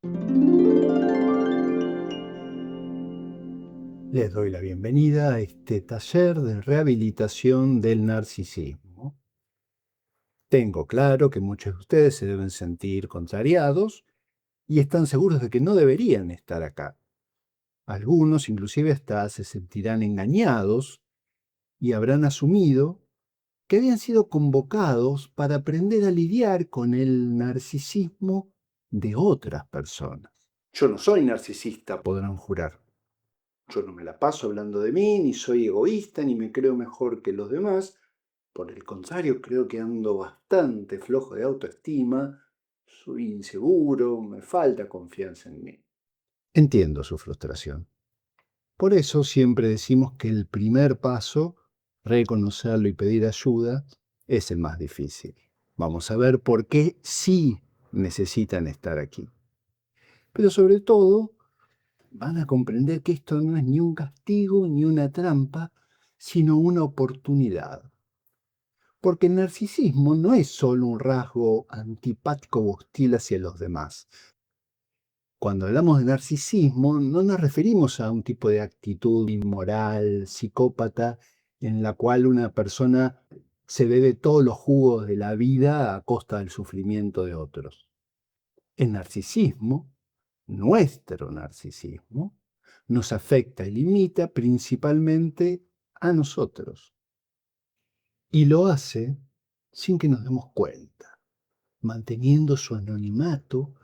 Les doy la bienvenida a este taller de rehabilitación del narcisismo. Tengo claro que muchos de ustedes se deben sentir contrariados y están seguros de que no deberían estar acá. Algunos inclusive hasta se sentirán engañados y habrán asumido que habían sido convocados para aprender a lidiar con el narcisismo de otras personas. Yo no soy narcisista, podrán jurar. Yo no me la paso hablando de mí, ni soy egoísta, ni me creo mejor que los demás. Por el contrario, creo que ando bastante flojo de autoestima, soy inseguro, me falta confianza en mí. Entiendo su frustración. Por eso siempre decimos que el primer paso, reconocerlo y pedir ayuda, es el más difícil. Vamos a ver por qué sí necesitan estar aquí. Pero sobre todo, van a comprender que esto no es ni un castigo ni una trampa, sino una oportunidad. Porque el narcisismo no es solo un rasgo antipático o hostil hacia los demás. Cuando hablamos de narcisismo, no nos referimos a un tipo de actitud inmoral, psicópata, en la cual una persona se bebe todos los jugos de la vida a costa del sufrimiento de otros. El narcisismo, nuestro narcisismo, nos afecta y limita principalmente a nosotros. Y lo hace sin que nos demos cuenta, manteniendo su anonimato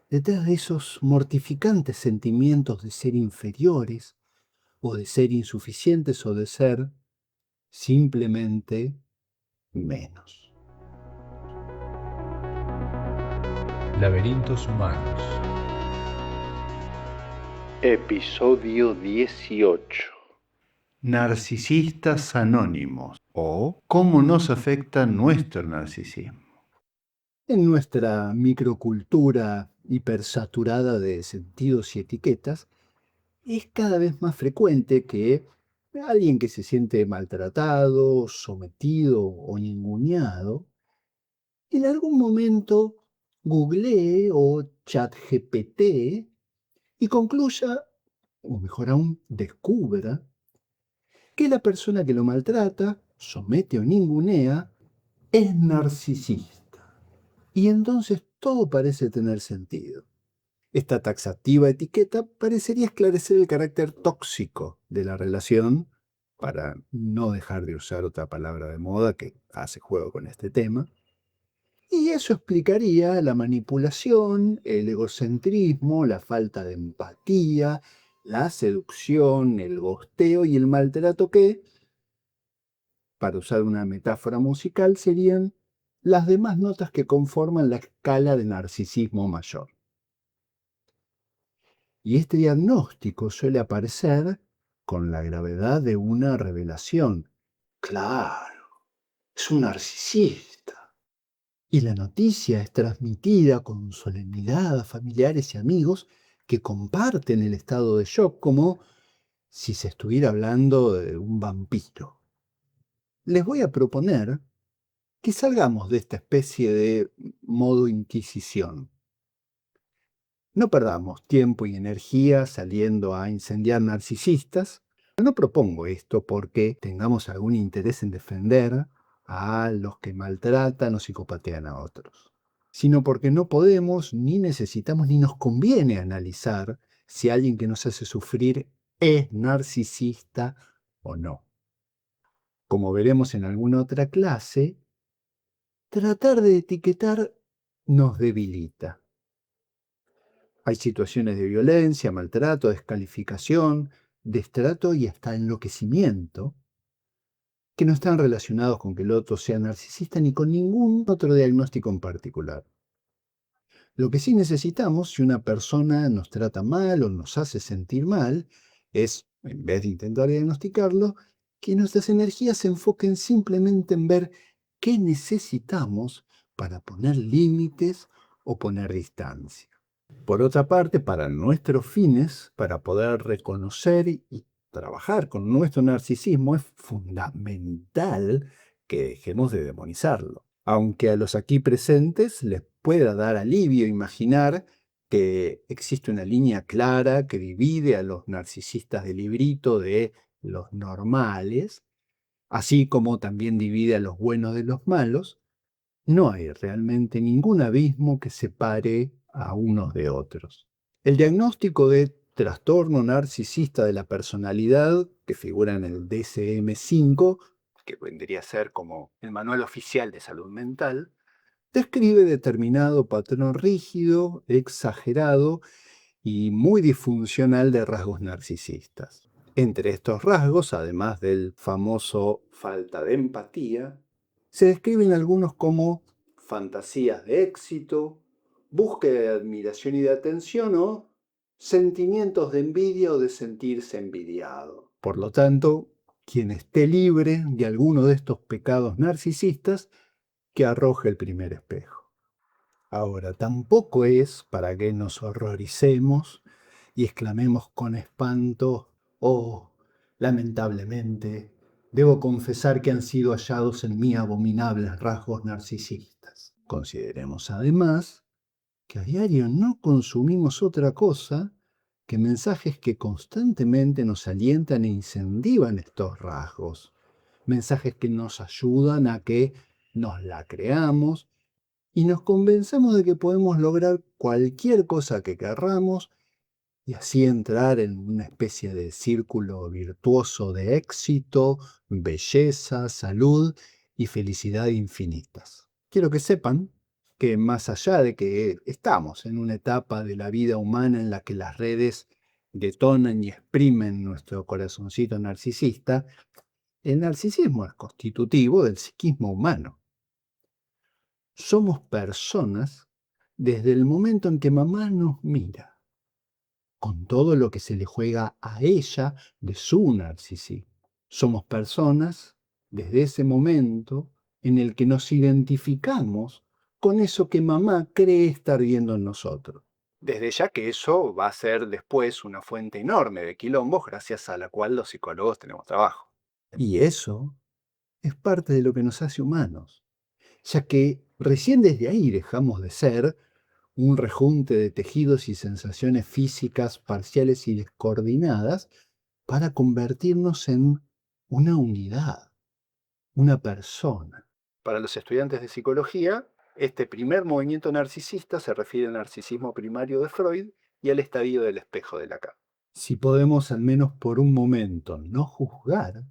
detrás de esos mortificantes sentimientos de ser inferiores, o de ser insuficientes, o de ser simplemente menos. Laberintos humanos. Episodio 18. Narcisistas anónimos, o cómo nos afecta nuestro narcisismo. En nuestra microcultura hipersaturada de sentidos y etiquetas, es cada vez más frecuente que alguien que se siente maltratado, sometido o ninguneado, en algún momento googlee o ChatGPT y concluya, o mejor aún, descubra, que la persona que lo maltrata, somete o ningunea, es narcisista. Y entonces todo parece tener sentido. Esta taxativa etiqueta parecería esclarecer el carácter tóxico de la relación, para no dejar de usar otra palabra de moda que hace juego con este tema, y eso explicaría la manipulación, el egocentrismo, la falta de empatía, la seducción, el gosteo y el maltrato que, para usar una metáfora musical, serían las demás notas que conforman la escala de narcisismo mayor. Y este diagnóstico suele aparecer con la gravedad de una revelación. Claro, es un narcisista. Y la noticia es transmitida con solemnidad a familiares y amigos que comparten el estado de shock como si se estuviera hablando de un vampiro. Les voy a proponer que salgamos de esta especie de modo inquisición. No perdamos tiempo y energía saliendo a incendiar narcisistas. No propongo esto porque tengamos algún interés en defender a los que maltratan o psicopatean a otros, sino porque no podemos, ni necesitamos, ni nos conviene analizar si alguien que nos hace sufrir es narcisista o no. Como veremos en alguna otra clase, tratar de etiquetar nos debilita. Hay situaciones de violencia, maltrato, descalificación, destrato y hasta enloquecimiento que no están relacionados con que el otro sea narcisista ni con ningún otro diagnóstico en particular. Lo que sí necesitamos, si una persona nos trata mal o nos hace sentir mal, es, en vez de intentar diagnosticarlo, que nuestras energías se enfoquen simplemente en ver qué necesitamos para poner límites o poner distancia. Por otra parte, para nuestros fines, para poder reconocer y trabajar con nuestro narcisismo, es fundamental que dejemos de demonizarlo. Aunque a los aquí presentes les pueda dar alivio imaginar que existe una línea clara que divide a los narcisistas de librito de los normales, así como también divide a los buenos de los malos. No hay realmente ningún abismo que separe a unos de otros. El diagnóstico de trastorno narcisista de la personalidad, que figura en el DSM-5, que vendría a ser como el manual oficial de salud mental, describe determinado patrón rígido, exagerado y muy disfuncional de rasgos narcisistas. Entre estos rasgos, además del famoso falta de empatía, se describen algunos como fantasías de éxito, búsqueda de admiración y de atención o sentimientos de envidia o de sentirse envidiado. Por lo tanto, quien esté libre de alguno de estos pecados narcisistas, que arroje el primer espejo. Ahora, tampoco es para que nos horroricemos y exclamemos con espanto: «Oh, lamentablemente, debo confesar que han sido hallados en mí abominables rasgos narcisistas». Consideremos además que a diario no consumimos otra cosa que mensajes que constantemente nos alientan e incentivan estos rasgos. Mensajes que nos ayudan a que nos la creamos y nos convencemos de que podemos lograr cualquier cosa que querramos y así entrar en una especie de círculo virtuoso de éxito, belleza, salud y felicidad infinitas. Quiero que sepan que más allá de que estamos en una etapa de la vida humana en la que las redes detonan y exprimen nuestro corazoncito narcisista, el narcisismo es constitutivo del psiquismo humano. Somos personas desde el momento en que mamá nos mira, con todo lo que se le juega a ella de su narcisismo. Somos personas desde ese momento en el que nos identificamos con eso que mamá cree estar viendo en nosotros. Desde ya que eso va a ser después una fuente enorme de quilombos gracias a la cual los psicólogos tenemos trabajo. Y eso es parte de lo que nos hace humanos, ya que recién desde ahí dejamos de ser un rejunte de tejidos y sensaciones físicas parciales y descoordinadas para convertirnos en una unidad, una persona. Para los estudiantes de psicología, este primer movimiento narcisista se refiere al narcisismo primario de Freud y al estadio del espejo de Lacan. Si podemos al menos por un momento no juzgar,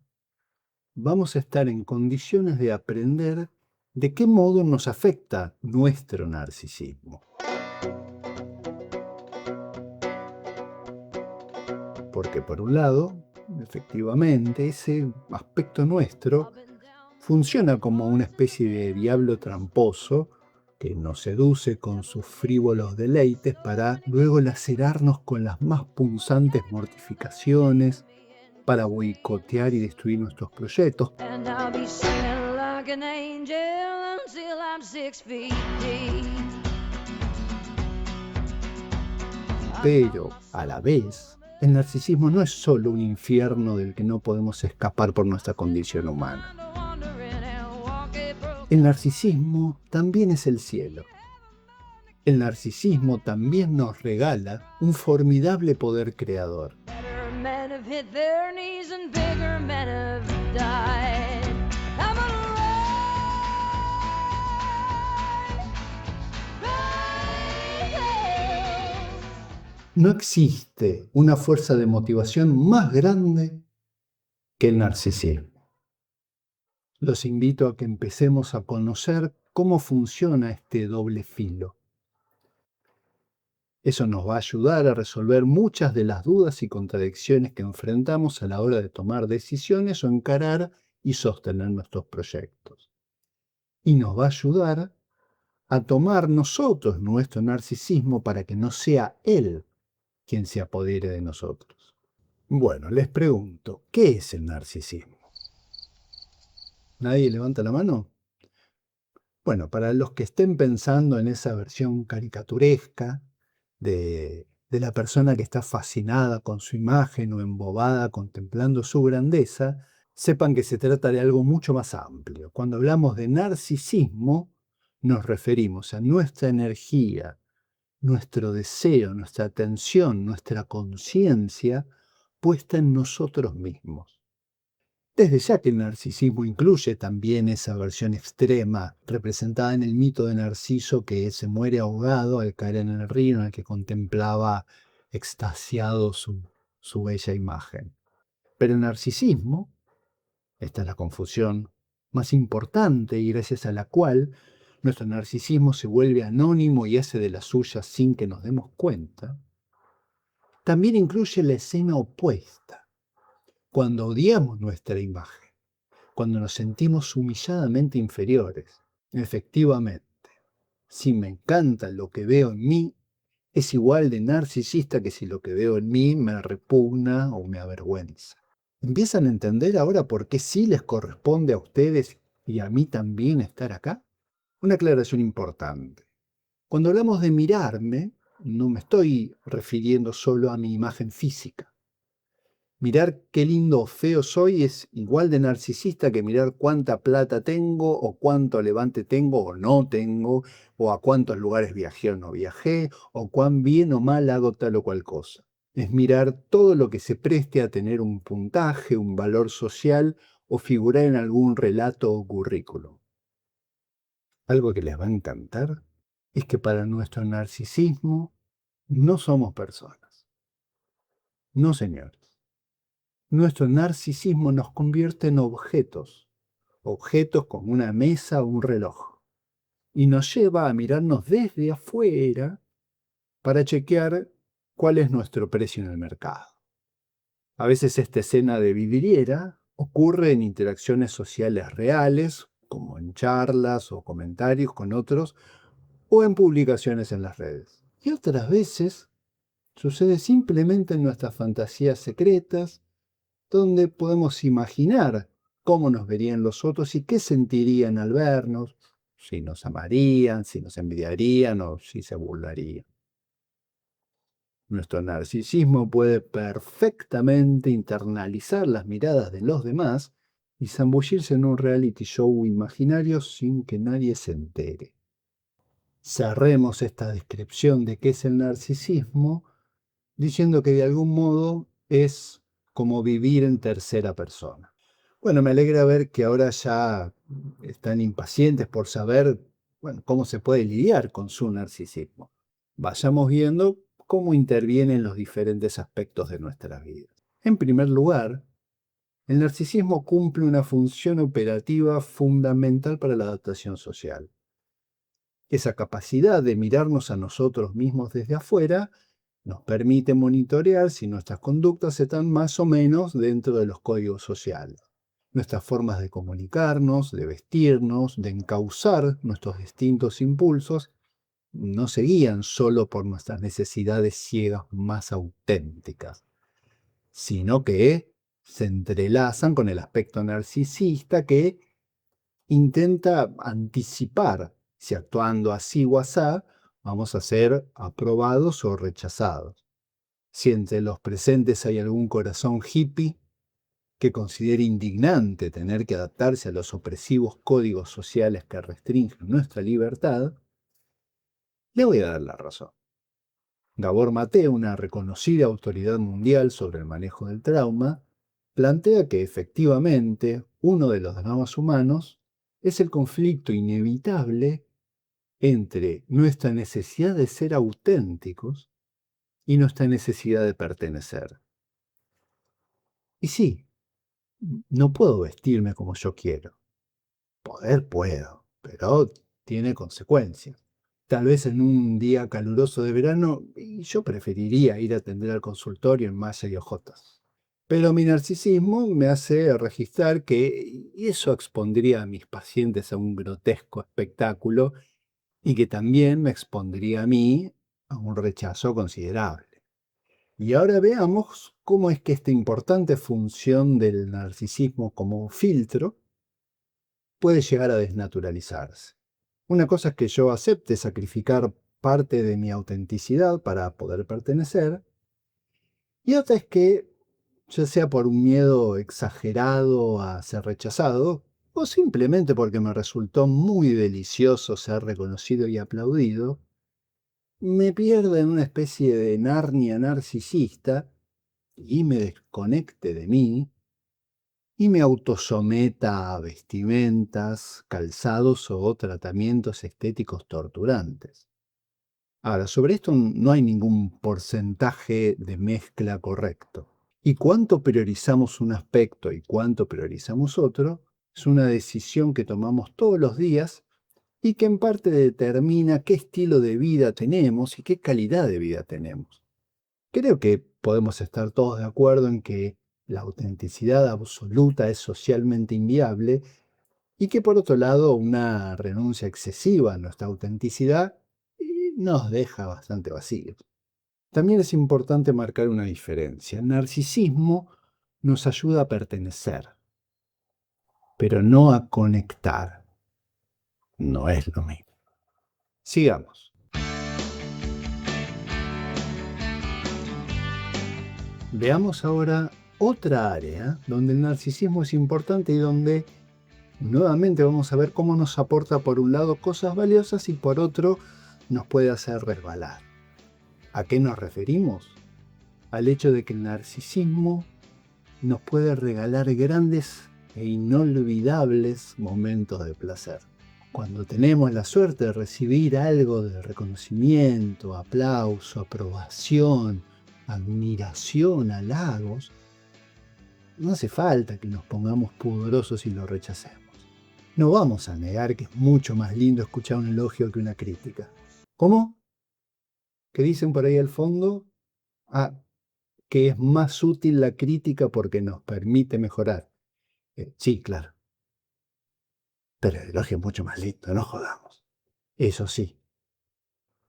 vamos a estar en condiciones de aprender de qué modo nos afecta nuestro narcisismo. Porque por un lado, efectivamente, ese aspecto nuestro funciona como una especie de diablo tramposo que nos seduce con sus frívolos deleites para luego lacerarnos con las más punzantes mortificaciones, para boicotear y destruir nuestros proyectos. Pero, a la vez, el narcisismo no es solo un infierno del que no podemos escapar por nuestra condición humana. El narcisismo también es el cielo. El narcisismo también nos regala un formidable poder creador. No existe una fuerza de motivación más grande que el narcisismo. Los invito a que empecemos a conocer cómo funciona este doble filo. Eso nos va a ayudar a resolver muchas de las dudas y contradicciones que enfrentamos a la hora de tomar decisiones o encarar y sostener nuestros proyectos. Y nos va a ayudar a tomar nosotros nuestro narcisismo para que no sea él quien se apodere de nosotros. Bueno, les pregunto, ¿qué es el narcisismo? ¿Nadie levanta la mano? Bueno, para los que estén pensando en esa versión caricaturesca de la persona que está fascinada con su imagen o embobada contemplando su grandeza, sepan que se trata de algo mucho más amplio. Cuando hablamos de narcisismo, nos referimos a nuestra energía, nuestro deseo, nuestra atención, nuestra conciencia puesta en nosotros mismos. Desde ya que el narcisismo incluye también esa versión extrema representada en el mito de Narciso que se muere ahogado al caer en el río en el que contemplaba extasiado su bella imagen. Pero el narcisismo, esta es la confusión más importante y gracias a la cual nuestro narcisismo se vuelve anónimo y hace de las suyas sin que nos demos cuenta, también incluye la escena opuesta, cuando odiamos nuestra imagen, cuando nos sentimos humilladamente inferiores. Efectivamente, si me encanta lo que veo en mí, es igual de narcisista que si lo que veo en mí me repugna o me avergüenza. ¿Empiezan a entender ahora por qué sí les corresponde a ustedes y a mí también estar acá? Una aclaración importante. Cuando hablamos de mirarme, no me estoy refiriendo solo a mi imagen física. Mirar qué lindo o feo soy es igual de narcisista que mirar cuánta plata tengo o cuánto levante tengo o no tengo, o a cuántos lugares viajé o no viajé, o cuán bien o mal hago tal o cual cosa. Es mirar todo lo que se preste a tener un puntaje, un valor social o figurar en algún relato o currículum. Algo que les va a encantar es que para nuestro narcisismo no somos personas. No, señores. Nuestro narcisismo nos convierte en objetos, objetos como una mesa o un reloj, y nos lleva a mirarnos desde afuera para chequear cuál es nuestro precio en el mercado. A veces esta escena de vidriera ocurre en interacciones sociales reales, como en charlas o comentarios con otros, o en publicaciones en las redes. Y otras veces sucede simplemente en nuestras fantasías secretas, donde podemos imaginar cómo nos verían los otros y qué sentirían al vernos, si nos amarían, si nos envidiarían o si se burlarían. Nuestro narcisismo puede perfectamente internalizar las miradas de los demás y zambullirse en un reality show imaginario sin que nadie se entere. Cerremos esta descripción de qué es el narcisismo diciendo que de algún modo es como vivir en tercera persona. Bueno, me alegra ver que ahora ya están impacientes por saber, bueno, cómo se puede lidiar con su narcisismo. Vayamos viendo cómo intervienen los diferentes aspectos de nuestra vida. En primer lugar, el narcisismo cumple una función operativa fundamental para la adaptación social. Esa capacidad de mirarnos a nosotros mismos desde afuera nos permite monitorear si nuestras conductas están más o menos dentro de los códigos sociales. Nuestras formas de comunicarnos, de vestirnos, de encauzar nuestros distintos impulsos, no se guían solo por nuestras necesidades ciegas más auténticas, sino que se entrelazan con el aspecto narcisista que intenta anticipar si actuando así o asá vamos a ser aprobados o rechazados. Si entre los presentes hay algún corazón hippie que considere indignante tener que adaptarse a los opresivos códigos sociales que restringen nuestra libertad, le voy a dar la razón. Gabor Maté, una reconocida autoridad mundial sobre el manejo del trauma, plantea que efectivamente uno de los dramas humanos es el conflicto inevitable entre nuestra necesidad de ser auténticos y nuestra necesidad de pertenecer. Y sí, no puedo vestirme como yo quiero. Poder puedo, pero tiene consecuencias. Tal vez en un día caluroso de verano, y yo preferiría ir a atender al consultorio en malla y ojotas. Pero mi narcisismo me hace registrar que eso expondría a mis pacientes a un grotesco espectáculo y que también me expondría a mí a un rechazo considerable. Y ahora veamos cómo es que esta importante función del narcisismo como filtro puede llegar a desnaturalizarse. Una cosa es que yo acepte sacrificar parte de mi autenticidad para poder pertenecer, y otra es que, ya sea por un miedo exagerado a ser rechazado, o simplemente porque me resultó muy delicioso ser reconocido y aplaudido, me pierda en una especie de Narnia narcisista y me desconecte de mí y me autosometa a vestimentas, calzados o tratamientos estéticos torturantes. Ahora, sobre esto no hay ningún porcentaje de mezcla correcto. Y cuánto priorizamos un aspecto y cuánto priorizamos otro es una decisión que tomamos todos los días y que en parte determina qué estilo de vida tenemos y qué calidad de vida tenemos. Creo que podemos estar todos de acuerdo en que la autenticidad absoluta es socialmente inviable y que por otro lado una renuncia excesiva a nuestra autenticidad nos deja bastante vacíos. También es importante marcar una diferencia. El narcisismo nos ayuda a pertenecer, pero no a conectar. No es lo mismo. Sigamos. Veamos ahora otra área donde el narcisismo es importante y donde nuevamente vamos a ver cómo nos aporta por un lado cosas valiosas y por otro nos puede hacer resbalar. ¿A qué nos referimos? Al hecho de que el narcisismo nos puede regalar grandes e inolvidables momentos de placer. Cuando tenemos la suerte de recibir algo de reconocimiento, aplauso, aprobación, admiración, halagos, no hace falta que nos pongamos pudorosos y lo rechacemos. No vamos a negar que es mucho más lindo escuchar un elogio que una crítica. ¿Cómo? ¿Qué dicen por ahí al fondo? Ah, que es más útil la crítica porque nos permite mejorar. Sí, claro. Pero el elogio es mucho más lindo, no jodamos. Eso sí,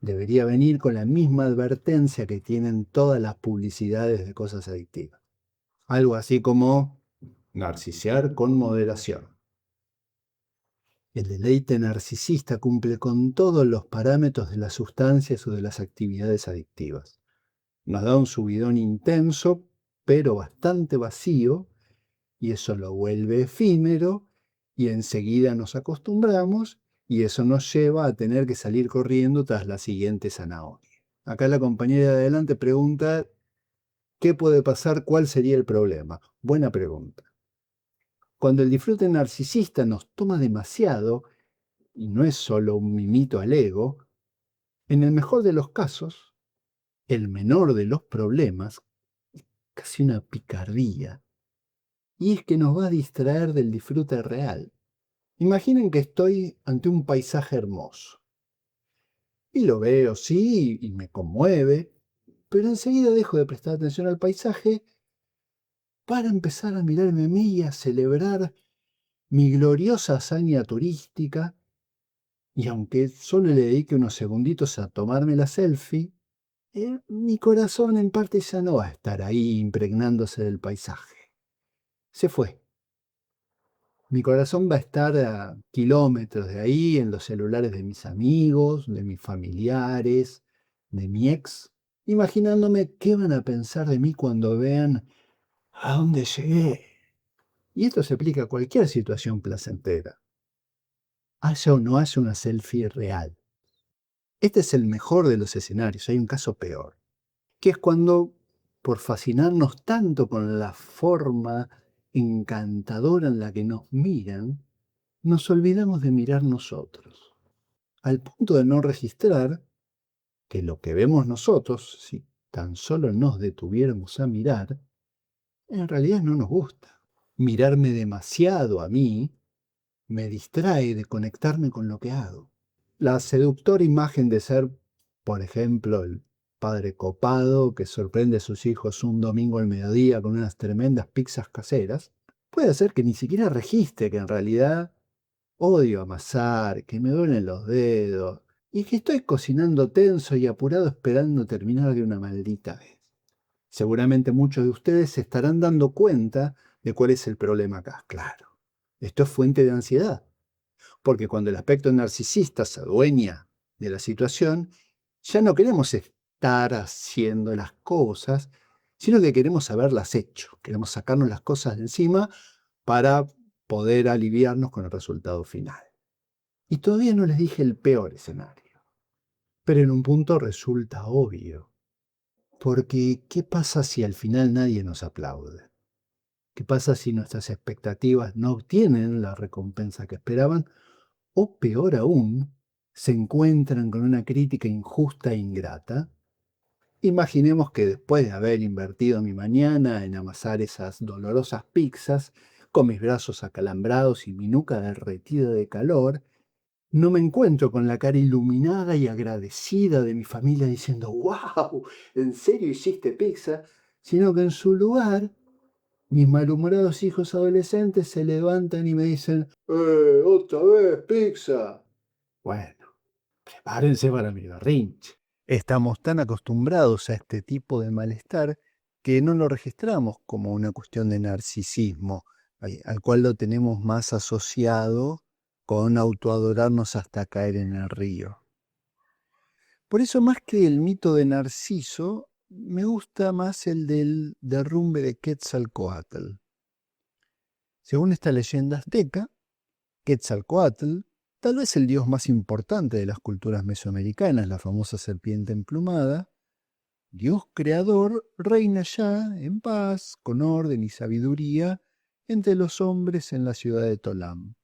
debería venir con la misma advertencia que tienen todas las publicidades de cosas adictivas. Algo así como narcisear con moderación. El deleite narcisista cumple con todos los parámetros de las sustancias o de las actividades adictivas. Nos da un subidón intenso, pero bastante vacío, y eso lo vuelve efímero, y enseguida nos acostumbramos, y eso nos lleva a tener que salir corriendo tras la siguiente zanahoria. Acá la compañera de adelante pregunta, ¿qué puede pasar? ¿Cuál sería el problema? Buena pregunta. Cuando el disfrute narcisista nos toma demasiado, y no es solo un mimito al ego, en el mejor de los casos, el menor de los problemas, casi una picardía, y es que nos va a distraer del disfrute real. Imaginen que estoy ante un paisaje hermoso, y lo veo, sí, y me conmueve, pero enseguida dejo de prestar atención al paisaje para empezar a mirarme a mí y a celebrar mi gloriosa hazaña turística, y aunque solo le dedique unos segunditos a tomarme la selfie, mi corazón en parte ya no va a estar ahí impregnándose del paisaje. Se fue. Mi corazón va a estar a kilómetros de ahí, en los celulares de mis amigos, de mis familiares, de mi ex, imaginándome qué van a pensar de mí cuando vean a dónde llegué. Y esto se aplica a cualquier situación placentera, haya o no haya una selfie real. Este es el mejor de los escenarios, hay un caso peor, que es cuando, por fascinarnos tanto con la forma encantadora en la que nos miran, nos olvidamos de mirar nosotros, al punto de no registrar que lo que vemos nosotros, si tan solo nos detuviéramos a mirar, en realidad no nos gusta. Mirarme demasiado a mí me distrae de conectarme con lo que hago. La seductora imagen de ser, por ejemplo, el padre copado que sorprende a sus hijos un domingo al mediodía con unas tremendas pizzas caseras, puede hacer que ni siquiera registre que en realidad odio amasar, que me duelen los dedos y que estoy cocinando tenso y apurado esperando terminar de una maldita vez. Seguramente muchos de ustedes se estarán dando cuenta de cuál es el problema acá. Claro, esto es fuente de ansiedad, porque cuando el aspecto narcisista se adueña de la situación, ya no queremos estar haciendo las cosas, sino que queremos haberlas hecho, queremos sacarnos las cosas de encima para poder aliviarnos con el resultado final. Y todavía no les dije el peor escenario. Pero en un punto resulta obvio, porque ¿qué pasa si al final nadie nos aplaude? ¿Qué pasa si nuestras expectativas no obtienen la recompensa que esperaban? O peor aún, se encuentran con una crítica injusta e ingrata. Imaginemos que después de haber invertido mi mañana en amasar esas dolorosas pizzas, con mis brazos acalambrados y mi nuca derretida de calor, no me encuentro con la cara iluminada y agradecida de mi familia diciendo, wow, ¿en serio hiciste pizza? Sino que en su lugar, mis malhumorados hijos adolescentes se levantan y me dicen, otra vez pizza. Bueno, prepárense para mi berrinche. Estamos tan acostumbrados a este tipo de malestar que no lo registramos como una cuestión de narcisismo, al cual lo tenemos más asociado con autoadorarnos hasta caer en el río. Por eso, más que el mito de Narciso, me gusta más el del derrumbe de Quetzalcóatl. Según esta leyenda azteca, Quetzalcóatl, tal vez el dios más importante de las culturas mesoamericanas, la famosa serpiente emplumada, Dios creador, reina ya en paz, con orden y sabiduría entre los hombres en la ciudad de Tolam.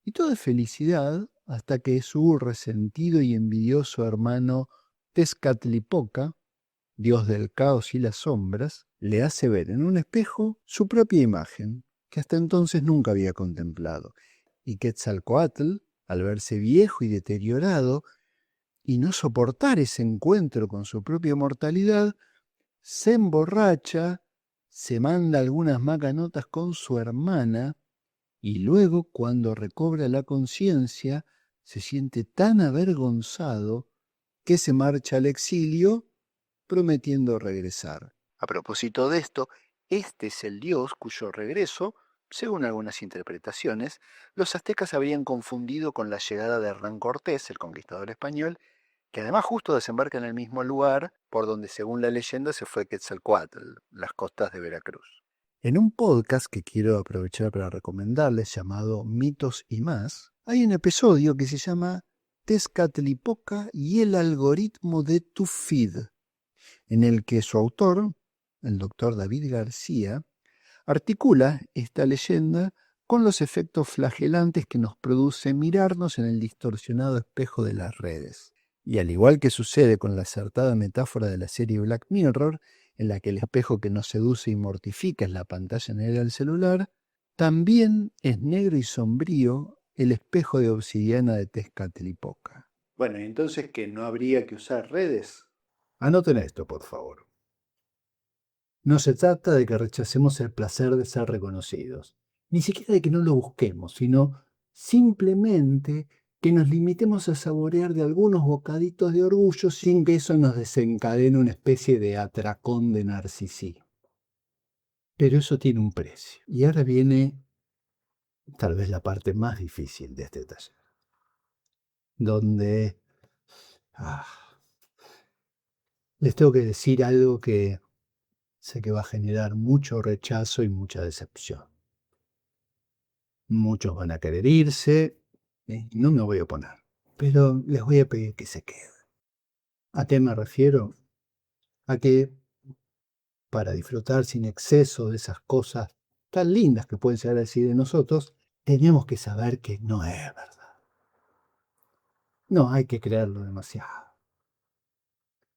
Y todo es felicidad hasta que su resentido y envidioso hermano Tezcatlipoca, dios del caos y las sombras, le hace ver en un espejo su propia imagen, que hasta entonces nunca había contemplado. Y Quetzalcóatl, al verse viejo y deteriorado, y no soportar ese encuentro con su propia mortalidad, se emborracha, se manda algunas macanotas con su hermana, y luego, cuando recobra la conciencia, se siente tan avergonzado que se marcha al exilio prometiendo regresar. A propósito de esto, este es el dios cuyo regreso, según algunas interpretaciones, los aztecas habrían confundido con la llegada de Hernán Cortés, el conquistador español, que además justo desembarca en el mismo lugar por donde, según la leyenda, se fue Quetzalcóatl, las costas de Veracruz. En un podcast que quiero aprovechar para recomendarles, llamado Mitos y más, hay un episodio que se llama Tezcatlipoca y el algoritmo de tu feed, en el que su autor, el doctor David García, articula esta leyenda con los efectos flagelantes que nos produce mirarnos en el distorsionado espejo de las redes. Y al igual que sucede con la acertada metáfora de la serie Black Mirror, en la que el espejo que nos seduce y mortifica es la pantalla negra del celular, también es negro y sombrío el espejo de obsidiana de Tezcatlipoca. Bueno, ¿y entonces que no habría que usar redes? Anoten esto, por favor. No se trata de que rechacemos el placer de ser reconocidos, ni siquiera de que no lo busquemos, sino simplemente que nos limitemos a saborear de algunos bocaditos de orgullo sin que eso nos desencadene una especie de atracón de narcisismo. Pero eso tiene un precio. Y ahora viene tal vez la parte más difícil de este taller, donde ah, les tengo que decir algo que sé que va a generar mucho rechazo y mucha decepción. Muchos van a querer irse, no me voy a oponer, pero les voy a pedir que se queden. ¿A qué me refiero? A que para disfrutar sin exceso de esas cosas tan lindas que pueden llegar a decir de nosotros, tenemos que saber que no es verdad. No hay que creerlo demasiado.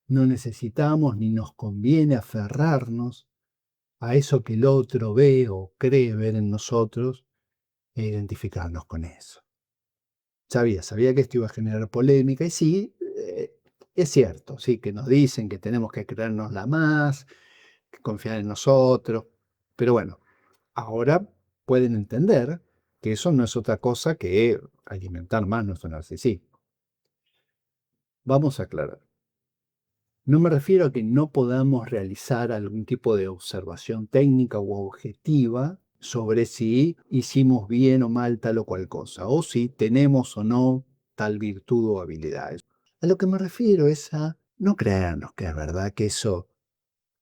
No necesitamos ni nos conviene aferrarnos a eso que el otro ve o cree ver en nosotros e identificarnos con eso. Sabía que esto iba a generar polémica y sí, es cierto, sí, que nos dicen que tenemos que creérnosla más, que confiar en nosotros, pero bueno, ahora pueden entender que eso no es otra cosa que alimentar más nuestro narcisismo. Vamos a aclarar. No me refiero a que no podamos realizar algún tipo de observación técnica u objetiva sobre si hicimos bien o mal tal o cual cosa, o si tenemos o no tal virtud o habilidad. A lo que me refiero es a no creernos que es verdad que eso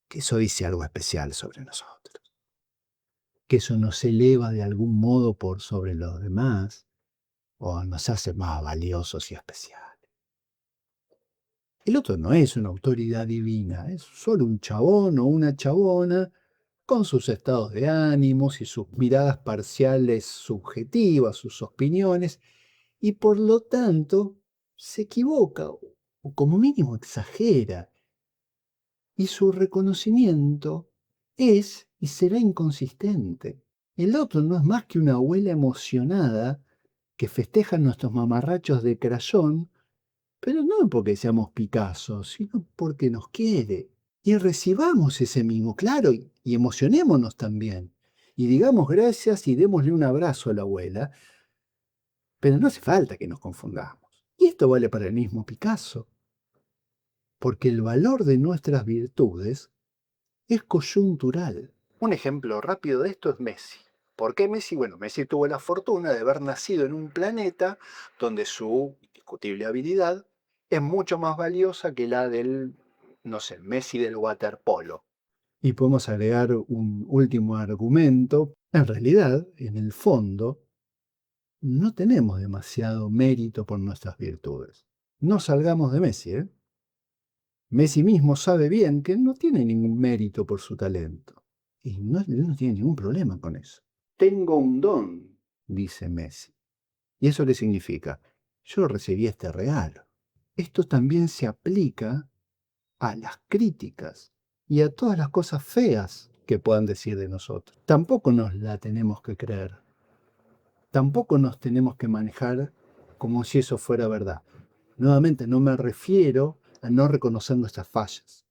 dice algo especial sobre nosotros, que eso nos eleva de algún modo por sobre los demás o nos hace más valiosos y especiales. El otro no es una autoridad divina, es solo un chabón o una chabona con sus estados de ánimos y sus miradas parciales subjetivas, sus opiniones, y por lo tanto se equivoca o como mínimo exagera, y su reconocimiento es y será inconsistente. El otro no es más que una abuela emocionada que festeja nuestros mamarrachos de crayón, pero no porque seamos Picasso, sino porque nos quiere. Y recibamos ese mimo, claro, y emocionémonos también. Y digamos gracias y démosle un abrazo a la abuela, pero no hace falta que nos confundamos. Y esto vale para el mismo Picasso, porque el valor de nuestras virtudes es coyuntural. Un ejemplo rápido de esto es Messi. ¿Por qué Messi? Bueno, Messi tuvo la fortuna de haber nacido en un planeta donde su indiscutible habilidad es mucho más valiosa que la del, no sé, Messi del waterpolo. Y podemos agregar un último argumento. En realidad, en el fondo, no tenemos demasiado mérito por nuestras virtudes. No salgamos de Messi, ¿eh? Messi mismo sabe bien que no tiene ningún mérito por su talento. Y él no tiene ningún problema con eso. Tengo un don, dice Messi. ¿Y eso qué significa? Yo recibí este regalo. Esto también se aplica a las críticas y a todas las cosas feas que puedan decir de nosotros. Tampoco nos la tenemos que creer. Tampoco nos tenemos que manejar como si eso fuera verdad. Nuevamente, no me refiero a no reconocer nuestras fallas,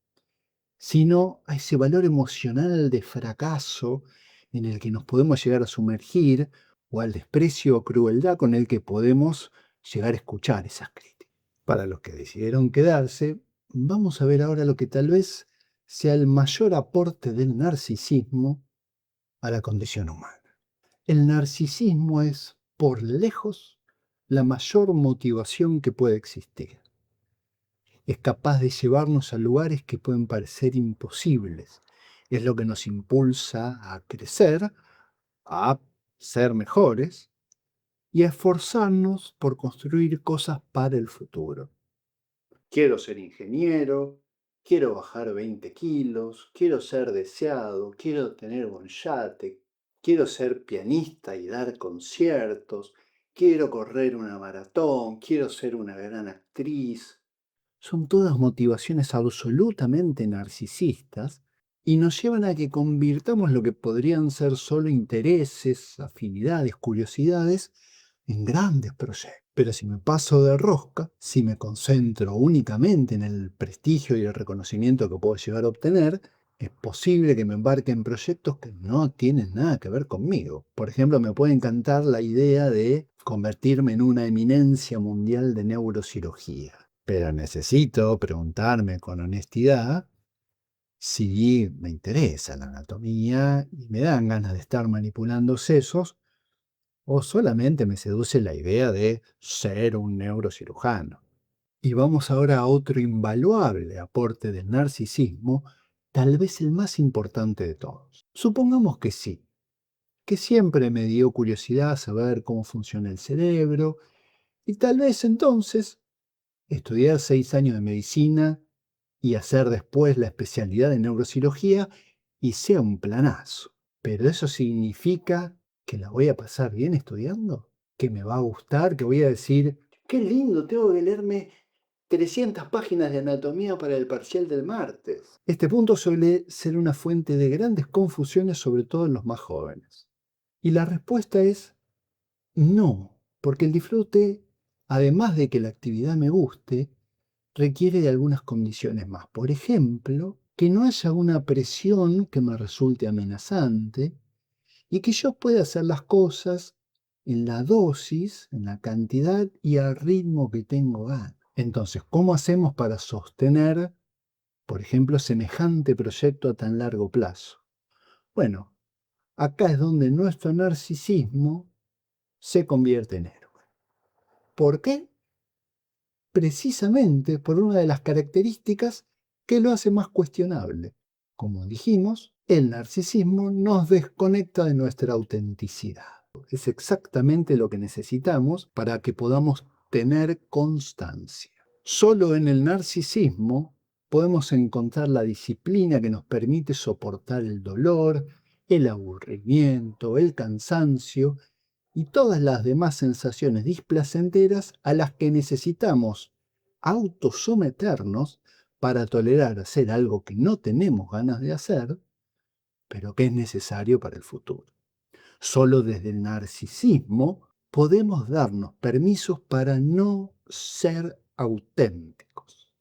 sino a ese valor emocional de fracaso en el que nos podemos llegar a sumergir o al desprecio o crueldad con el que podemos llegar a escuchar esas críticas. Para los que decidieron quedarse, vamos a ver ahora lo que tal vez sea el mayor aporte del narcisismo a la condición humana. El narcisismo es, por lejos, la mayor motivación que puede existir. Es capaz de llevarnos a lugares que pueden parecer imposibles. Es lo que nos impulsa a crecer, a ser mejores y a esforzarnos por construir cosas para el futuro. Quiero ser ingeniero, quiero bajar 20 kilos, quiero ser deseado, quiero tener un yate, quiero ser pianista y dar conciertos, quiero correr una maratón, quiero ser una gran actriz. Son todas motivaciones absolutamente narcisistas y nos llevan a que convirtamos lo que podrían ser solo intereses, afinidades, curiosidades, en grandes proyectos. Pero si me paso de rosca, si me concentro únicamente en el prestigio y el reconocimiento que puedo llegar a obtener, es posible que me embarque en proyectos que no tienen nada que ver conmigo. Por ejemplo, me puede encantar la idea de convertirme en una eminencia mundial de neurocirugía. Pero necesito preguntarme con honestidad si me interesa la anatomía y me dan ganas de estar manipulando sesos o solamente me seduce la idea de ser un neurocirujano. Y vamos ahora a otro invaluable aporte del narcisismo, tal vez el más importante de todos. Supongamos que sí, que siempre me dio curiosidad saber cómo funciona el cerebro y tal vez entonces estudiar 6 años de medicina y hacer después la especialidad de neurocirugía y sea un planazo. Pero eso significa que la voy a pasar bien estudiando, que me va a gustar, que voy a decir, qué lindo, tengo que leerme 300 páginas de anatomía para el parcial del martes. Este punto suele ser una fuente de grandes confusiones, sobre todo en los más jóvenes. Y la respuesta es no, porque el disfrute, además de que la actividad me guste, requiere de algunas condiciones más. Por ejemplo, que no haya una presión que me resulte amenazante y que yo pueda hacer las cosas en la dosis, en la cantidad y al ritmo que tengo ganas. Entonces, ¿cómo hacemos para sostener, por ejemplo, semejante proyecto a tan largo plazo? Bueno, acá es donde nuestro narcisismo se convierte en héroe. ¿Por qué? Precisamente por una de las características que lo hace más cuestionable. Como dijimos, el narcisismo nos desconecta de nuestra autenticidad. Es exactamente lo que necesitamos para que podamos tener constancia. Solo en el narcisismo podemos encontrar la disciplina que nos permite soportar el dolor, el aburrimiento, el cansancio y todas las demás sensaciones displacenteras a las que necesitamos autosometernos para tolerar hacer algo que no tenemos ganas de hacer, pero que es necesario para el futuro. Solo desde el narcisismo podemos darnos permisos para no ser auténticos.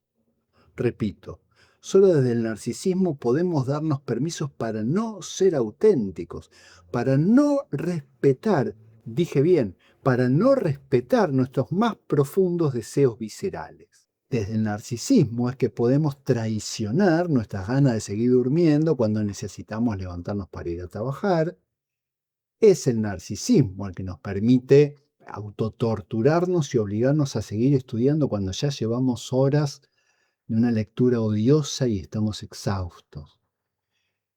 Repito, solo desde el narcisismo podemos darnos permisos para no ser auténticos, para no respetar, dije bien, para no respetar nuestros más profundos deseos viscerales. Desde el narcisismo es que podemos traicionar nuestras ganas de seguir durmiendo cuando necesitamos levantarnos para ir a trabajar. Es el narcisismo el que nos permite autotorturarnos y obligarnos a seguir estudiando cuando ya llevamos horas de una lectura odiosa y estamos exhaustos.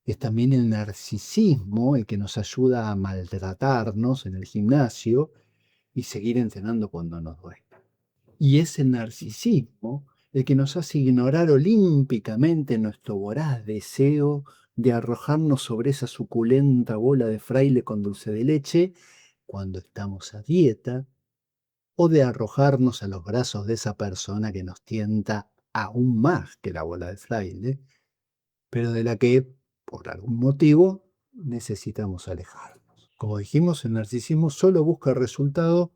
Es también el narcisismo el que nos ayuda a maltratarnos en el gimnasio y seguir entrenando cuando nos duele. Y es el narcisismo el que nos hace ignorar olímpicamente nuestro voraz deseo de arrojarnos sobre esa suculenta bola de fraile con dulce de leche cuando estamos a dieta, o de arrojarnos a los brazos de esa persona que nos tienta aún más que la bola de fraile, pero de la que, por algún motivo, necesitamos alejarnos. Como dijimos, el narcisismo solo busca el resultado,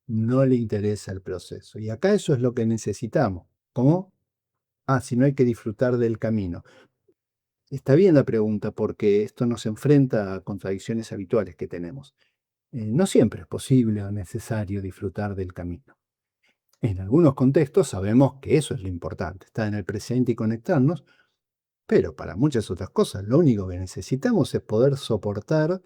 no le interesa el proceso. Y acá eso es lo que necesitamos. ¿Cómo? Si no hay que disfrutar del camino. Está bien la pregunta porque esto nos enfrenta a contradicciones habituales que tenemos. No siempre es posible o necesario disfrutar del camino. En algunos contextos sabemos que eso es lo importante, estar en el presente y conectarnos, pero para muchas otras cosas lo único que necesitamos es poder soportar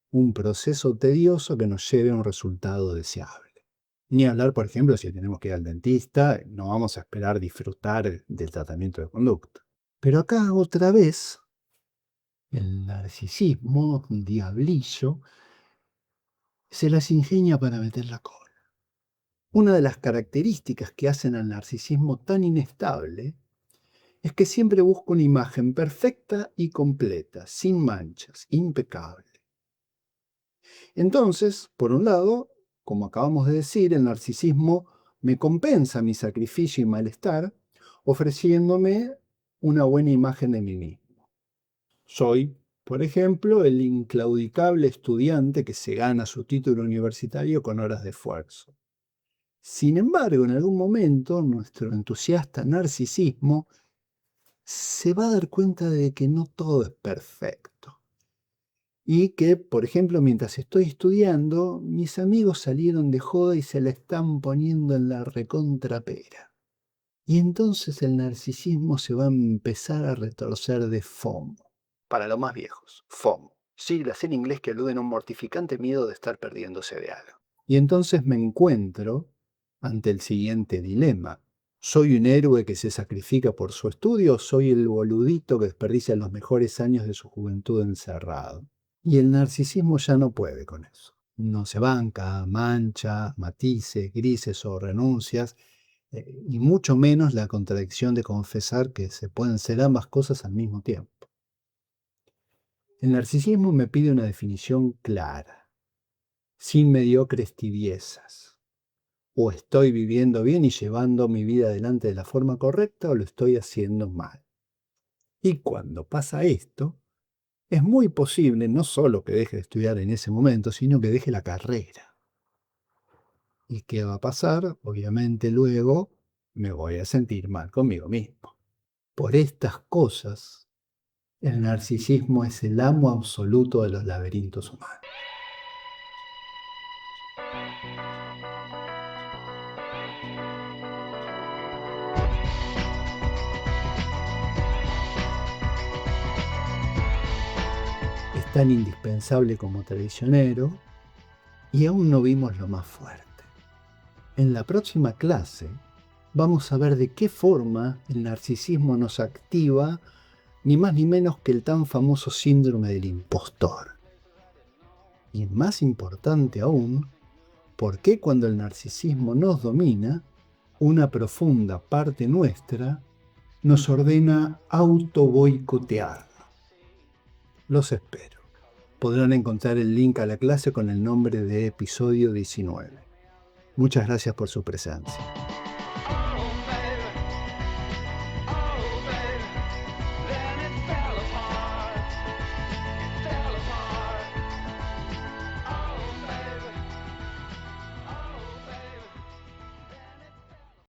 un proceso tedioso que nos lleve a un resultado deseable. Ni hablar, por ejemplo, si tenemos que ir al dentista, no vamos a esperar disfrutar del tratamiento de conducta. Pero acá otra vez, el narcisismo, un diablillo, se las ingenia para meter la cola. Una de las características que hacen al narcisismo tan inestable es que siempre busca una imagen perfecta y completa, sin manchas, impecable. Entonces, por un lado, como acabamos de decir, el narcisismo me compensa mi sacrificio y malestar ofreciéndome una buena imagen de mí mismo. Soy, por ejemplo, el inclaudicable estudiante que se gana su título universitario con horas de esfuerzo. Sin embargo, en algún momento, nuestro entusiasta narcisismo se va a dar cuenta de que no todo es perfecto. Y que, por ejemplo, mientras estoy estudiando, mis amigos salieron de joda y se la están poniendo en la recontrapera. Y entonces el narcisismo se va a empezar a retorcer de FOMO. Para los más viejos, FOMO. Siglas en inglés que aluden a un mortificante miedo de estar perdiéndose de algo. Y entonces me encuentro ante el siguiente dilema. ¿Soy un héroe que se sacrifica por su estudio o soy el boludito que desperdicia los mejores años de su juventud encerrado? Y el narcisismo ya no puede con eso. No se banca, mancha, matices, grises o renuncias, y mucho menos la contradicción de confesar que se pueden ser ambas cosas al mismo tiempo. El narcisismo me pide una definición clara, sin mediocres tibiezas. O estoy viviendo bien y llevando mi vida adelante de la forma correcta o lo estoy haciendo mal. Y cuando pasa esto, es muy posible no solo que deje de estudiar en ese momento, sino que deje la carrera. ¿Y qué va a pasar? Obviamente luego me voy a sentir mal conmigo mismo. Por estas cosas, el narcisismo es el amo absoluto de los laberintos humanos. Es tan indispensable como traicionero y aún no vimos lo más fuerte. En la próxima clase vamos a ver de qué forma el narcisismo nos activa ni más ni menos que el tan famoso síndrome del impostor. Y más importante aún, por qué cuando el narcisismo nos domina, una profunda parte nuestra nos ordena auto-boicotear. Los espero. Podrán encontrar el link a la clase con el nombre de episodio 19. Muchas gracias por su presencia.